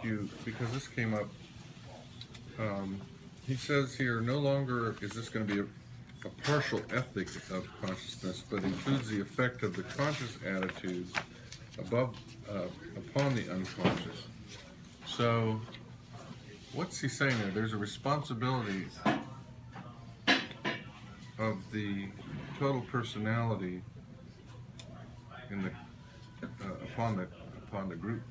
you, because this came up, he says here, no longer is this going to be a partial ethic of consciousness, but includes the effect of the conscious attitude above upon the unconscious. So, what's he saying there? There's a responsibility of the total personality in the upon the group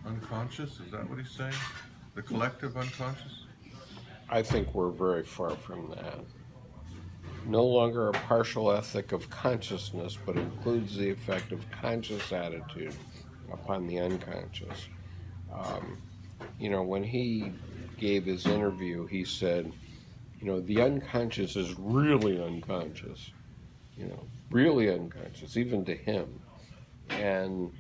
unconscious. Is that what he's saying? The collective unconscious? I think we're very far from that. No longer a partial ethic of consciousness, but includes the effect of conscious attitude upon the unconscious. When he gave his interview, he said, the unconscious is really unconscious, really unconscious, even to him. And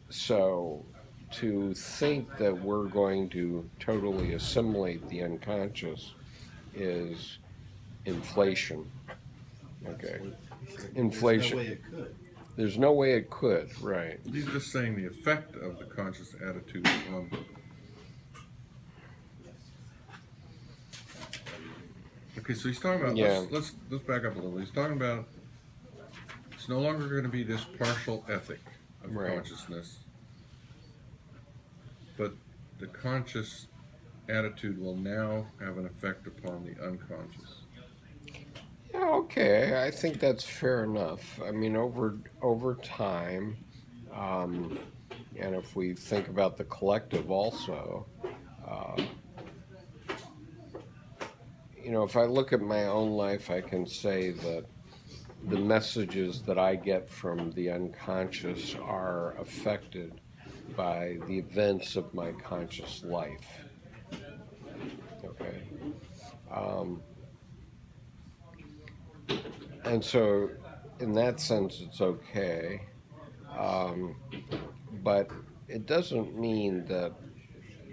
so to think that we're going to totally assimilate the unconscious is inflation. Okay. Inflation. There's no way it could. There's no way it could, right. He's just saying the effect of the conscious attitude on. Okay, so he's talking about, let's back up a little. He's talking about it's no longer going to be this partial ethic of consciousness, but the conscious attitude will now have an effect upon the unconscious. Yeah, okay, I think that's fair enough. I mean, over time, and if we think about the collective also, if I look at my own life, I can say that the messages that I get from the unconscious are affected by the events of my conscious life. Okay. And so, in that sense, it's okay. But it doesn't mean that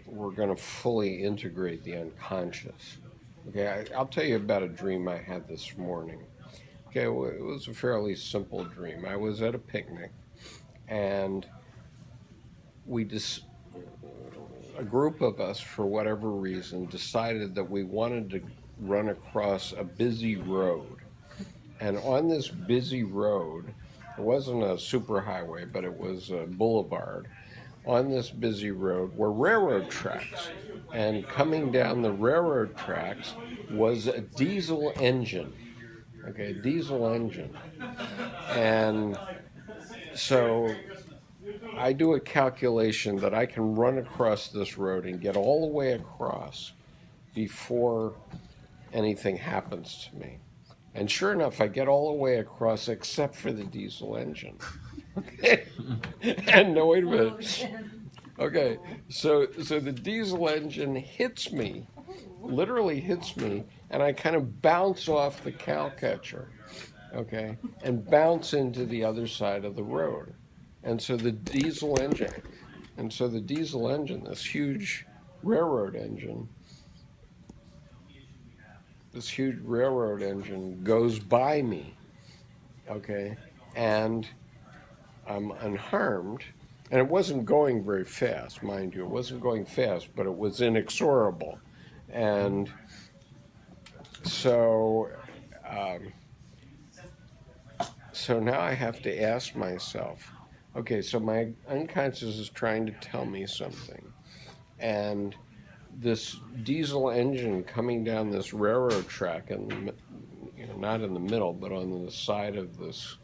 we're going to fully integrate the unconscious. Okay, I'll tell you about a dream I had this morning. Okay, it was a fairly simple dream. I was at a picnic, and a group of us, for whatever reason, decided that we wanted to run across a busy road. And on this busy road, it wasn't a superhighway, but it was a boulevard. On this busy road were railroad tracks. And coming down the railroad tracks was a diesel engine. Okay, diesel engine. And so I do a calculation that I can run across this road and get all the way across before anything happens to me. And sure enough, I get all the way across except for the diesel engine. Okay. And no, wait a minute. Okay, so the diesel engine hits me, literally hits me, and I kind of bounce off the cow catcher, okay, and bounce into the other side of the road. And so the diesel engine, this huge railroad engine, goes by me, okay, and I'm unharmed. And it wasn't going very fast, mind you. It wasn't going fast, but it was inexorable. And so now I have to ask myself, okay, so my unconscious is trying to tell me something. And this diesel engine coming down this railroad track, and not in the middle, but on the side of this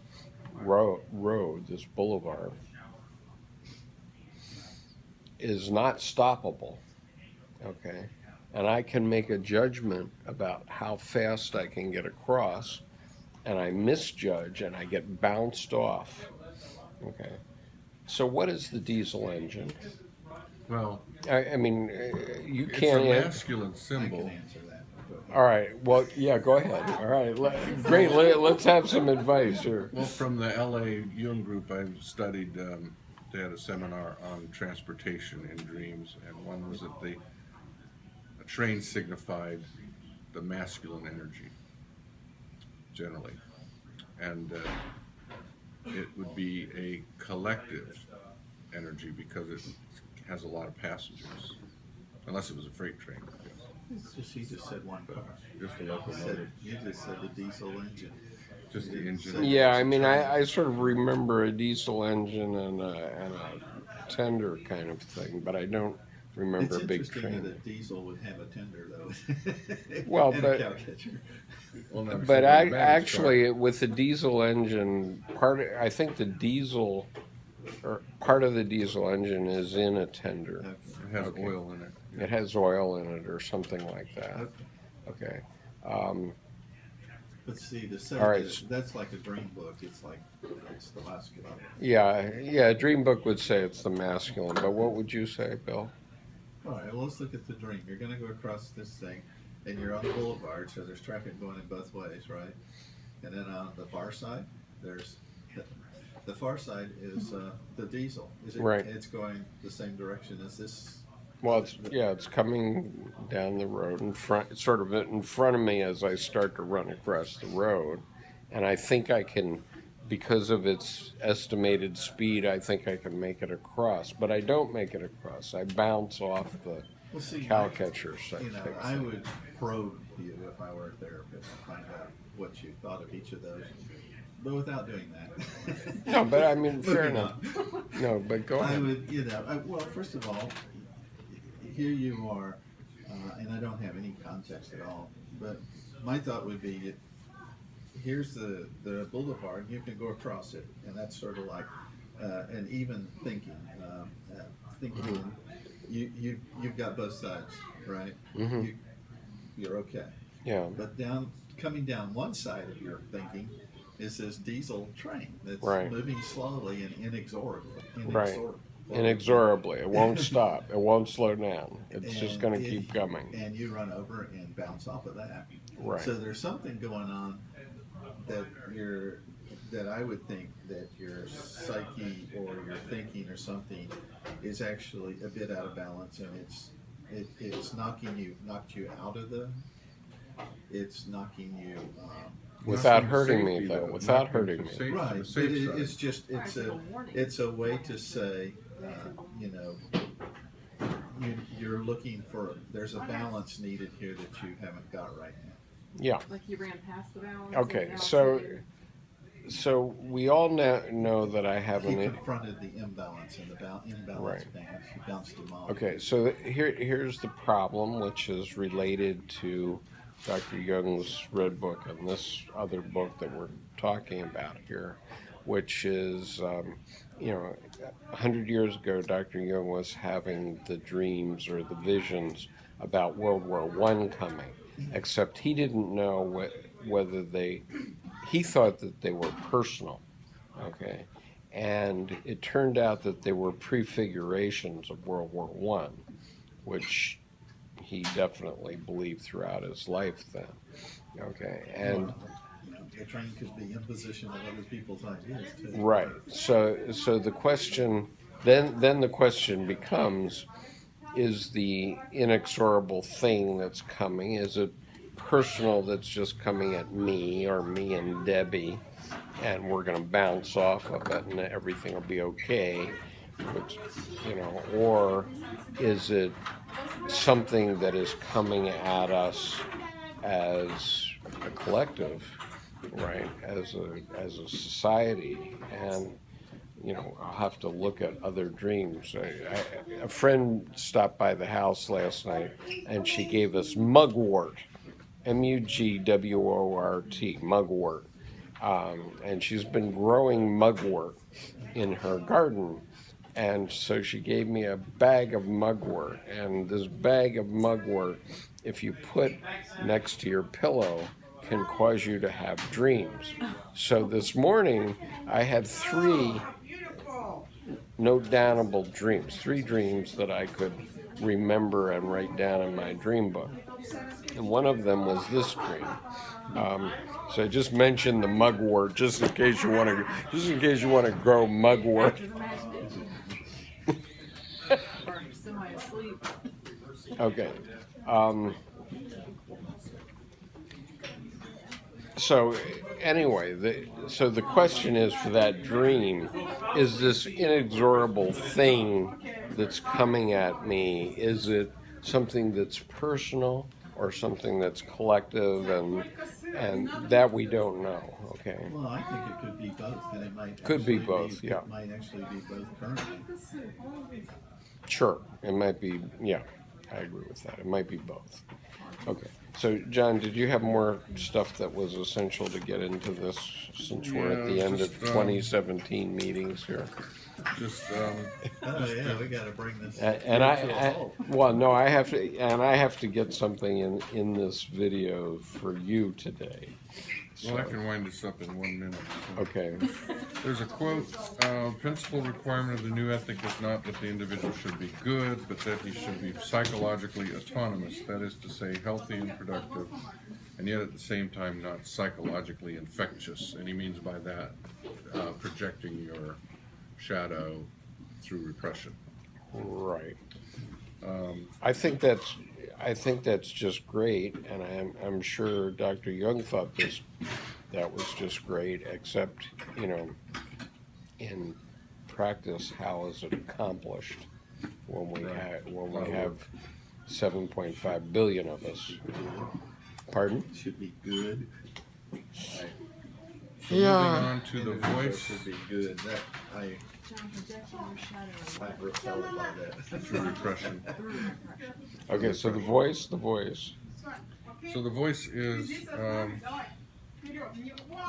road, this boulevard, is not stoppable, okay? And I can make a judgment about how fast I can get across, and I misjudge and I get bounced off, okay? So what is the diesel engine? Well, I mean, you can't... It's a masculine symbol. I can answer that. All right, well, yeah, go ahead. All right, great, let's have some advice here. Well, from the LA Jung group, I studied... They had a seminar on transportation in dreams, and one was that a train signified the masculine energy, generally. And it would be a collective energy because it has a lot of passengers, unless it was a freight train. I guess. It's just, he just said one car. Just a You locomotive, just said the diesel engine. just the engine. Yeah, I mean, I sort of remember a diesel engine and a tender kind of thing, but I don't remember It's a big interesting train. that a diesel would have a tender, though. Well, and but- a cow catcher. Well, no, But so the advantage actually, with the diesel engine, I think the diesel, or part of the diesel engine is in a tender. Okay. it has Okay. oil in it. It has oil in it or something like that. Okay. Okay. But see, All right. that's like a dream book. It's like, it's the masculine. Yeah, Dream Book would say it's the masculine, but what would you say, Bill? All right, well, let's look at the dream. You're going to go across this thing, and you're on the boulevard, so there's traffic going in both ways, right? And then on the far side, there's the far side is the diesel. Is it? Right. It's going the same direction as this. Well, it's coming down the road in front, sort of in front of me as I start to run across the road, and I think I can, because of its estimated speed, I think I can make it across, but I don't make it across. I bounce off the Well, see, cow catcher you know, type I thing. would probe you if I were a therapist and find out what you thought of each of those, but without doing that. No, but I mean, fair Moving enough. on. No, but go I ahead. would, well, first of all, here you are, and I don't have any context at all, but my thought would be, here's the boulevard, you can go across it, and that's sort of like an even thinking. Thinking, you've got both sides, right? Mhm. You're okay. Yeah. But coming down one side of your thinking is this diesel train that's Right. moving slowly and inexorably. Right. Inexorably, it won't stop. It won't slow down. It's just And going to it- keep coming. And you run over and bounce off of that. Right. So there's something going on that I would think that your psyche or your thinking or something is actually a bit out of balance, and it's knocked you out of it's knocking you. Without Not from hurting me, safety, though. but Without not from hurting me. safe- Right, the but safe side. it's just it's a way to say, you know, you're looking for, there's a balance needed here that you haven't got right now. Yeah. Like you ran past the balance. Okay, and now so it's there. so we all know that I have He an. confronted the imbalance and the imbalance Right. balance. He bounced them off. Okay, so here's the problem, which is related to Dr. Jung's Red Book and this other book that we're talking about here, which is, 100 years ago, Dr. Jung was having the dreams or the visions about World War I coming, except he didn't know whether he thought that they were personal, okay? And it turned out that they were prefigurations of World War I, which he definitely believed throughout his life then. Okay, and Well, you know, the train could be imposition of other people's ideas too. right. So the question then the question becomes, is the inexorable thing that's coming, is it personal that's just coming at me or me and Debbie, and we're going to bounce off of it and everything will be okay, which, or is it something that is coming at us as a collective, right, as a society? And I'll have to look at other dreams. A friend stopped by the house last night and she gave us mugwort, Mugwort, mugwort. And she's been growing mugwort in her garden. And so she gave me a bag of mugwort. And this bag of mugwort, if you put next to your pillow, can cause you to have dreams. So this morning, I had 3 note-downable dreams, 3 dreams that I could remember and write down in my dream book. And one of them was this dream. So I just mentioned the mugwort, just in case you want to grow mugwort. Active imagination. Or semi-asleep. Okay. So anyway, so the question is for that dream, is this inexorable thing that's coming at me, is it something that's personal or something that's collective, and that we don't know, okay? Well, I think it could be both, and it might Could be actually both, yeah. It might actually be both currently. Sure, it might be, yeah, I agree with that. It might be both. Okay, so John, did you have more stuff that was essential to get into this since we're at the Yeah, end of just, 2017 meetings here? Just, Oh yeah, we got to bring this. And well, no, I have to get something in this video for you today. well, I can wind this up in 1 minute. So. Okay, There's a quote, principal requirement of the new ethic is not that the individual should be good, but that he should be psychologically autonomous, that is to say, healthy and productive, and yet at the same time not psychologically infectious. And he means by that projecting your shadow through repression. right. I think that's just great, and I'm sure Dr. Jung thought that was just great, except, in practice, how is it accomplished when we have 7.5 billion of us? Pardon? Should be good. So moving on to the Individual voice should be good. That John, projecting your shadow I'm repelled by that. through repression. through repression. Okay, so the voice. So the voice is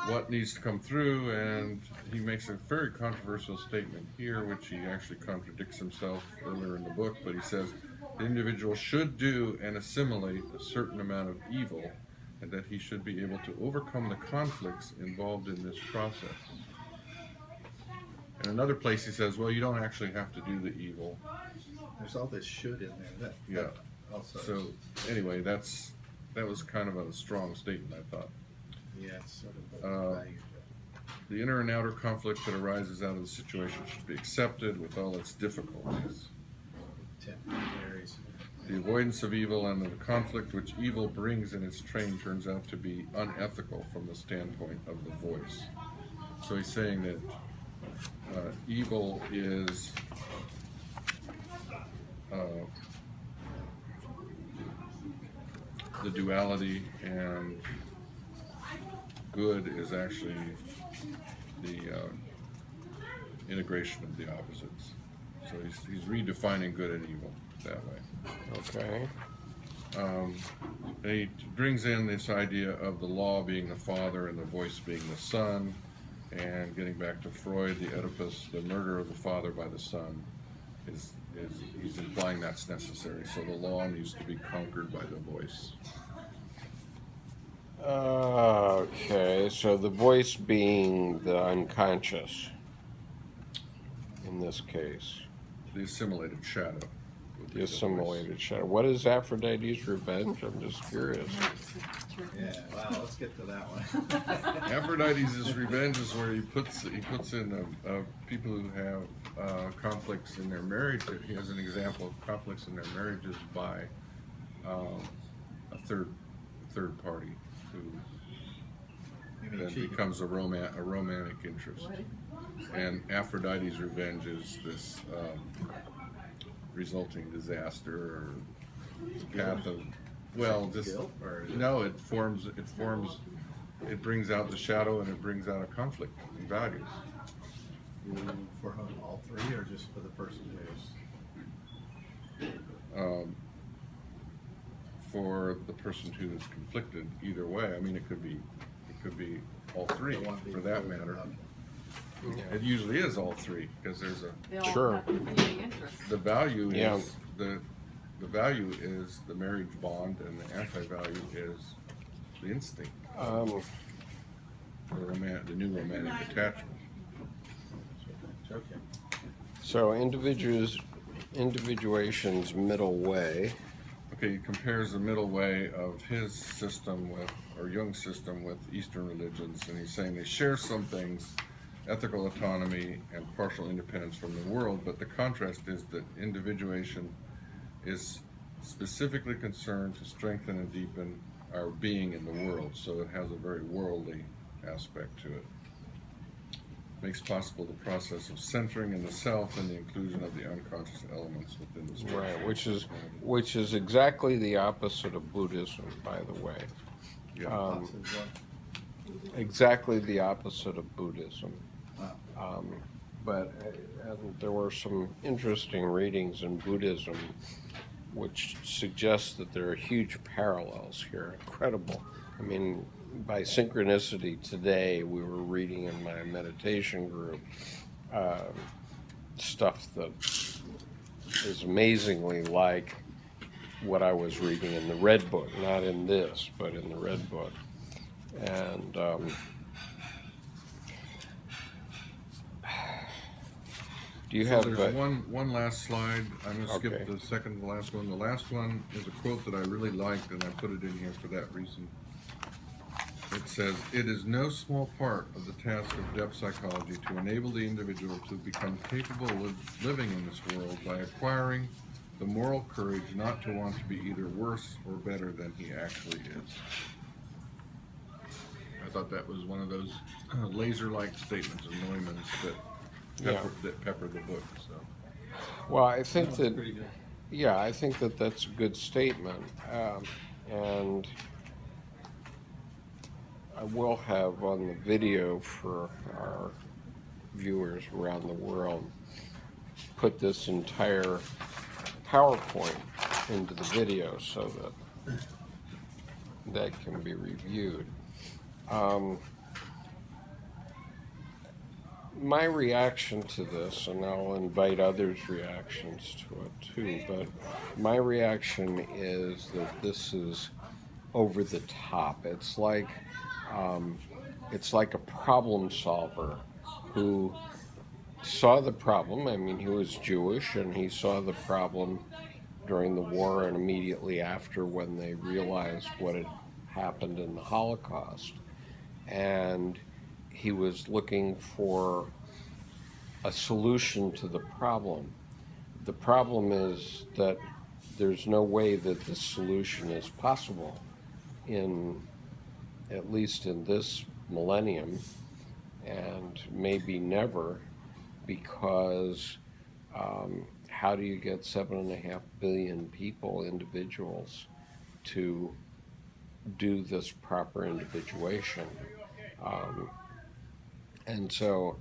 what needs to come through, and he makes a very controversial statement here, which he actually contradicts himself earlier in the book, but he says the individual should do and assimilate a certain amount of evil, and that he should be able to overcome the conflicts involved in this process. In another place he says, well, you don't actually have to do the evil. There's all this should in there. Yeah. Also. So anyway, that was kind of a strong statement, I thought. Yeah, it's sort of value. The inner and outer conflict that arises out of the situation should be accepted with all its difficulties. Temporaries. The avoidance of evil and the conflict which evil brings in its train turns out to be unethical from the standpoint of the voice. So he's saying that evil is the duality, and good is actually the integration of the opposites. So he's redefining good and evil that way. Okay. And he brings in this idea of the law being the father and the voice being the son, and getting back to Freud, the Oedipus, the murder of the father by the son, is he's implying that's necessary. So the law needs to be conquered by the voice. Okay, so the voice being the unconscious in this case, The assimilated shadow. would be the voice. assimilated shadow. What is Aphrodite's revenge? I'm just curious. Yeah, wow, let's get to that one. Aphrodite's revenge is where he puts in people who have conflicts in their marriage. He has an example of conflicts in their marriages by a third party who You mean then cheating. becomes a romantic interest. And Aphrodite's revenge is this resulting disaster or path of, well, just Guilt, or no, it brings out the shadow, and it brings out a conflict in values. for all three, or just for the person who's For the person who is conflicted, either way. I mean, it could be all three the one being for that voted matter. up? It usually is all three, because there's They all Sure. have competing interests. the value Yeah. is the value is the marriage bond, and the anti-value is the instinct, the new romantic attachment. Okay. So individuation's middle way. Okay, he compares the middle way of his system or Jung's system with Eastern religions, and he's saying they share some things, ethical autonomy and partial independence from the world, but the contrast is that individuation is specifically concerned to strengthen and deepen our being in the world, so it has a very worldly aspect to it. Makes possible the process of centering in the self and the inclusion of the unconscious elements within the structure. Right, which is exactly the opposite of Buddhism, by the way. Yeah. Lots of what? Exactly the opposite of Buddhism. Wow. But there were some interesting readings in Buddhism which suggest that there are huge parallels here. Incredible. I mean, by synchronicity today, we were reading in my meditation group stuff that is amazingly like what I was reading in the Red Book, not in this, but in the Red Book. And do you have There's one last slide. I'm going to skip Okay. the second to last one. The last one is a quote that I really liked, and I put it in here for that reason. It says, "It is no small part of the task of depth psychology to enable the individual to become capable of living in this world by acquiring the moral courage not to want to be either worse or better than he actually is." I thought that was one of those laser-like statements of Neumann's that peppered the book. So. well, I think that Pretty good. yeah, I think that that's a good statement, and I will have on the video for our viewers around the world put this entire PowerPoint into the video so that can be reviewed. My reaction to this, and I'll invite others' reactions to it too, but my reaction is that this is over the top. It's like a problem solver who saw the problem. I mean, he was Jewish, and he saw the problem during the war and immediately after when they realized what had happened in the Holocaust. And he was looking for a solution to the problem. The problem is that there's no way that this solution is possible at least in this millennium, and maybe never, because how do you get 7.5 billion people, individuals, to do this proper individuation? And so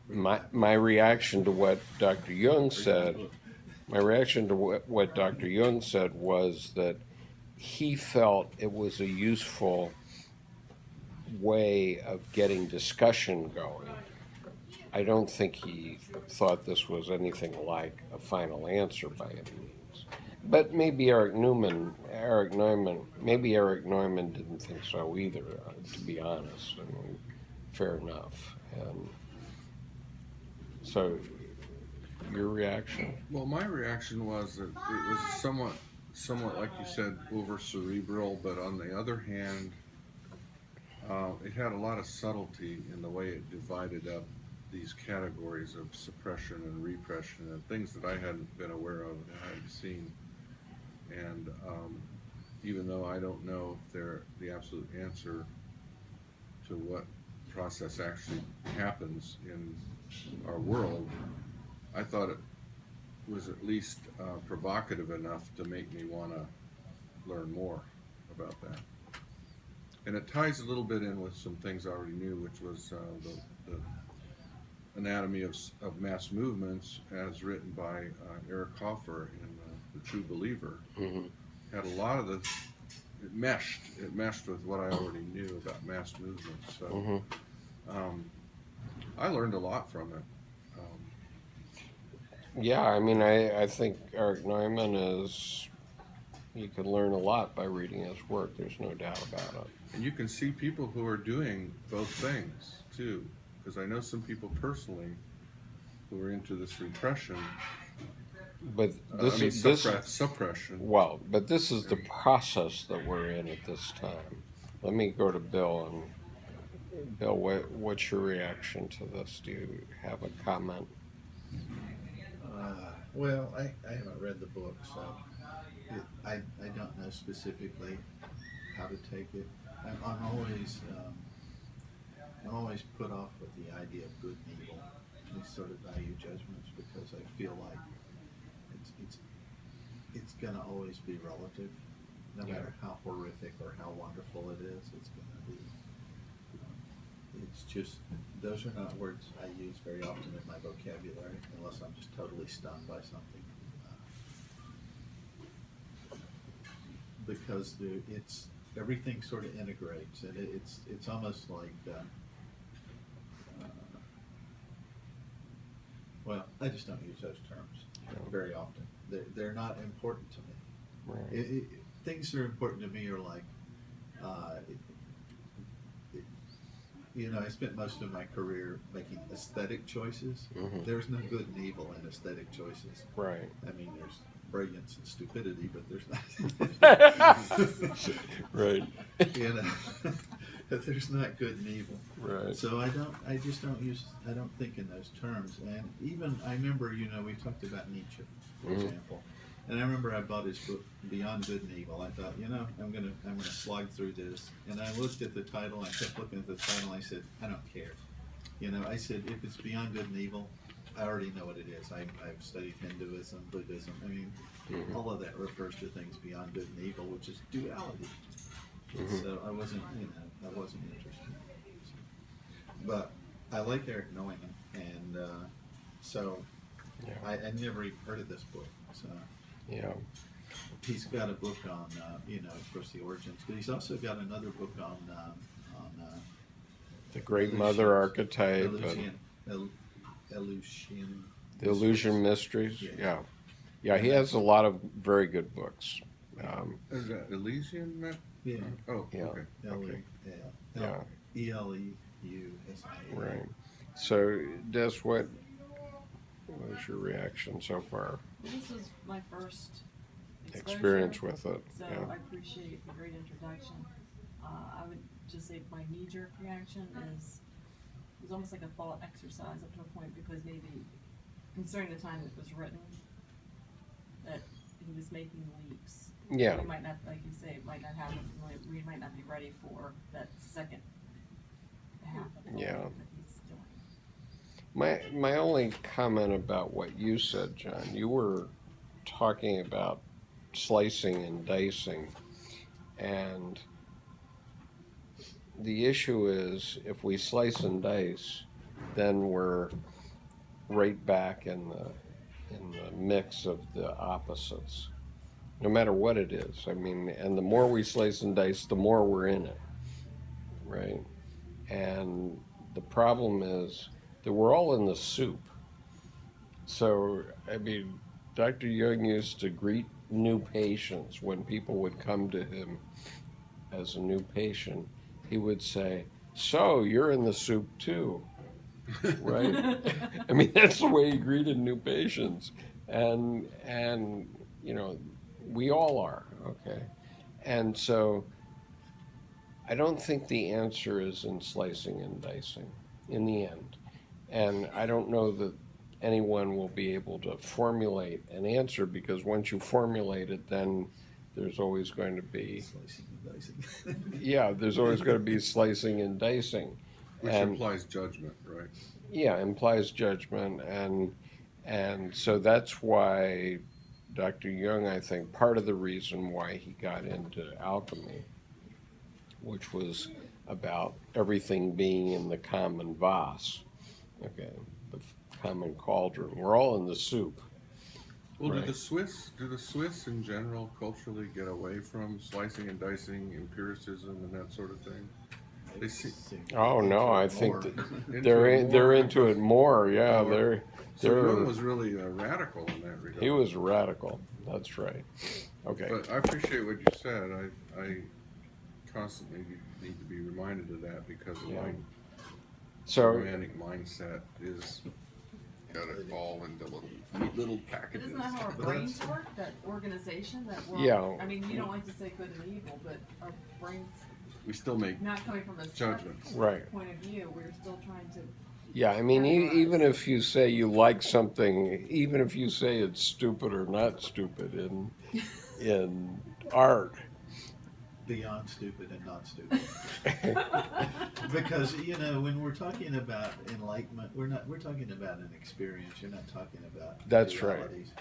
my reaction to what Dr. Jung said, was that he felt it was a useful way of getting discussion going. I don't think he thought this was anything like a final answer by any means. But maybe Erich Neumann didn't think so either, to be honest. I mean, fair enough. And so, your reaction? Well, my reaction was that it was somewhat like you said, over cerebral, but on the other hand, it had a lot of subtlety in the way it divided up these categories of suppression and repression and things that I hadn't been aware of and hadn't seen. And even though I don't know if they're the absolute answer to what process actually happens in our world, I thought it was at least provocative enough to make me want to learn more about that. And it ties a little bit in with some things I already knew, which was the anatomy of mass movements, as written by Eric Hoffer in The True Believer. Mm-hmm. Had a lot of it meshed with what I already knew about mass movements. So I learned a lot from it. Yeah, I mean, I think Erich Neumann you can learn a lot by reading his work, there's no doubt about it. And you can see people who are doing both things, too. Because I know some people personally who are into this repression. But suppression. Well, but this is the process that we're in at this time. Let me go to Bill. And Bill, what's your reaction to this? Do you have a comment? Well, I haven't read the book, so I don't know specifically how to take it. I'm always put off with the idea of good and evil, these sort of value judgments, because I feel like it's gonna always be relative, no matter how horrific or how wonderful it is. It's gonna be. It's just, those are not words I use very often in my vocabulary, unless I'm just totally stunned by something. Because everything sort of integrates, and it's almost like, well, I just don't use those terms very often. They're not important to me. Right. Things that are important to me are like, I spent most of my career making aesthetic choices. Mhm. There's no good and evil in aesthetic choices. Right. I mean, there's brilliance and stupidity, but there's not. Right. There's not good and evil. Right. So I don't think in those terms. And even, I remember, we talked about Nietzsche, for example. And I remember I bought his book, Beyond Good and Evil. I thought, I'm gonna slog through this. And I looked at the title, I kept looking at the title, and I said, I don't care. I said, if it's Beyond Good and Evil, I already know what it is. I've studied Hinduism, Buddhism. I mean, all of that refers to things beyond good and evil, which is duality. So I wasn't interested. But I like Erich Neumann, and so I never even heard of this book. So he's got a book on, of course, the origins, but he's also got another book on the Great Mother Archetype. The Illusion Mysteries. Yeah, he has a lot of very good books. Is that Elysian? Yeah. Oh, Yeah. okay. Okay. Yeah. ELEUSIA. Right. So, Des, what was your reaction so far? This was my first Experience with it. So Yeah. I appreciate the great introduction. I would just say my knee-jerk reaction is it was almost like a thought exercise up to a point, because maybe considering the time it was written, that he was making leaps. Yeah. We might not, like you say, it might not happen. We might not be ready for that second half of it Yeah. that he's doing. My only comment about what you said, John, you were talking about slicing and dicing, and the issue is if we slice and dice, then we're right back in the mix of the opposites, no matter what it is. I mean, and the more we slice and dice, the more we're in it, right? And the problem is that we're all in the soup. So, I mean, Dr. Jung used to greet new patients when people would come to him as a new patient. He would say, "So, you're in the soup too." Right? I mean, that's the way he greeted new patients. And we all are, okay? And so I don't think the answer is in slicing and dicing in the end. And I don't know that anyone will be able to formulate an answer, because once you formulate it, then there's always going to be Slicing and dicing. there's always going to be slicing and dicing. Which implies judgment, right? Yeah, implies judgment, and so that's why Dr. Jung, I think, part of the reason why he got into alchemy, which was about everything being in the common vase, okay, the common cauldron. We're all in the soup. Well, Right. do the Swiss in general culturally get away from slicing and dicing, empiricism, and that sort of thing? They see. Oh no, I think More. that they're into it more. Yeah, they're So Jung was really radical in that regard. he was radical. That's right. Okay. But I appreciate what you said. I constantly need to be reminded of that, because of Yeah. my So romantic mindset is got it all into neat little But packages. isn't that how our But brains that's- work? That organization that we're, Yeah. I mean, you don't like to say good and evil, but our brains, We still make not coming from a judgments. right. point of view, we're still trying to. Yeah, I mean, even if you say you like something, even if you say it's stupid or not stupid in art, beyond stupid and not stupid. Because, you know, when we're talking about enlightenment, we're talking about an experience. You're not talking about That's right. realities.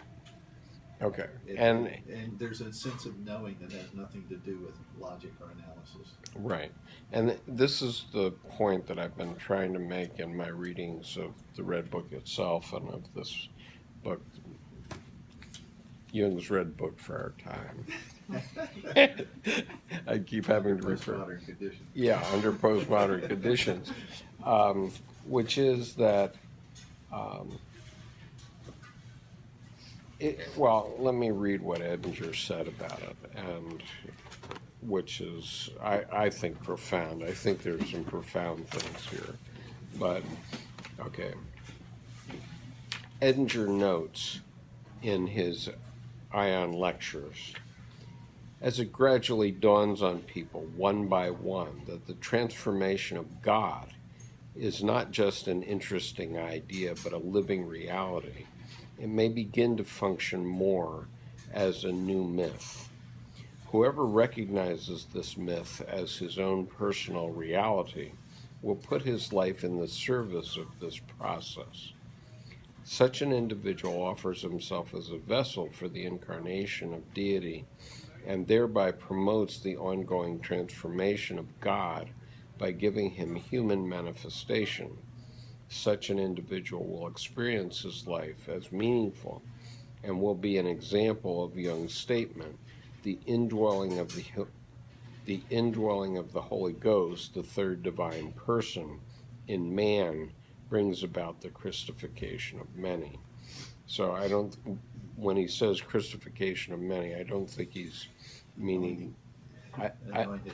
Okay. And there's a sense of knowing that has nothing to do with logic or analysis. Right. And this is the point that I've been trying to make in my readings of the Red Book itself and of this book, Jung's Red Book for our time. I keep having to refer. Postmodern conditions. Yeah, under postmodern conditions, which is that, well, let me read what Edinger said about it, and which is, I think, profound. I think there's some profound things here. But, okay. Edinger notes in his Ion Lectures, as it gradually dawns on people one by one that the transformation of God is not just an interesting idea but a living reality, it may begin to function more as a new myth. Whoever recognizes this myth as his own personal reality will put his life in the service of this process. Such an individual offers himself as a vessel for the incarnation of deity and thereby promotes the ongoing transformation of God by giving him human manifestation. Such an individual will experience his life as meaningful and will be an example of Jung's statement, the indwelling of the Holy Ghost, the third divine person, in man brings about the Christification of many. So I don't, when he says Christification of many, I don't think he's meaning, Anointed.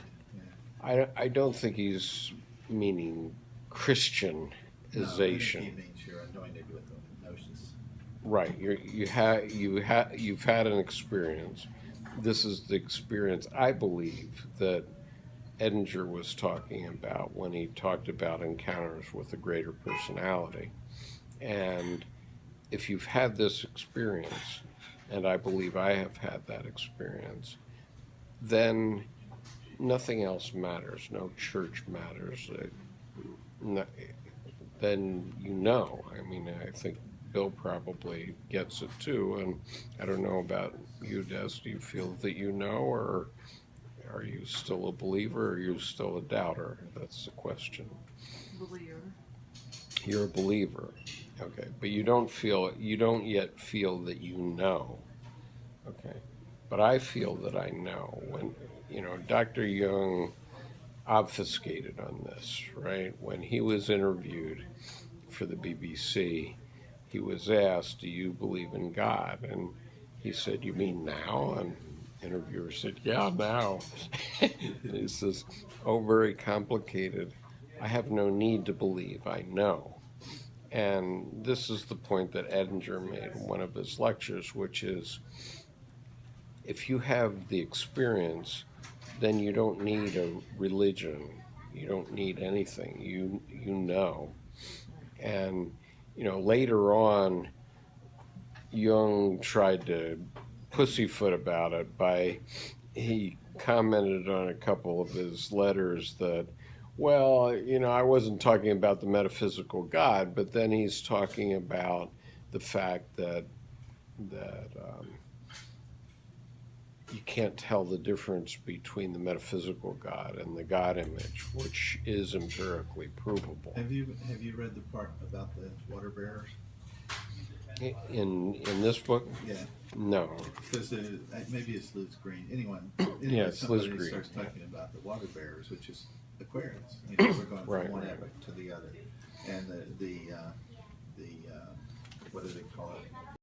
Yeah. I don't think he's meaning Christianization. No, I think he means you're anointed with the gnosis. Right, you've had an experience. This is the experience I believe that Edinger was talking about when he talked about encounters with a greater personality. And if you've had this experience, and I believe I have had that experience, then nothing else matters. No church matters. Then you know. I mean, I think Bill probably gets it too. And I don't know about you, Des. Do you feel that you know, or are you still a believer, or are you still a doubter? That's the question. Believer. You're a believer. Okay. But you don't yet feel that you know. Okay. But I feel that I know. When, Dr. Jung obfuscated on this, right? When he was interviewed for the BBC, he was asked, do you believe in God? And he said, you mean now? And the interviewer said, yeah, now. And he says, oh, very complicated. I have no need to believe, I know. And this is the point that Edinger made in one of his lectures, which is, if you have the experience, then you don't need a religion. You don't need anything. You know. And, later on, Jung tried to pussyfoot about it he commented on a couple of his letters that, well, I wasn't talking about the metaphysical God, but then he's talking about the fact that you can't tell the difference between the metaphysical God and the God image, which is empirically provable. Have you read the part about the water bearers? In this book? Yeah. No. Because maybe it's Liz Green. Anyway, Yeah, it's Liz somebody Green. starts talking about the water bearers, which is Aquarius. We're going Right. from one epoch to the other, and the what do they call it?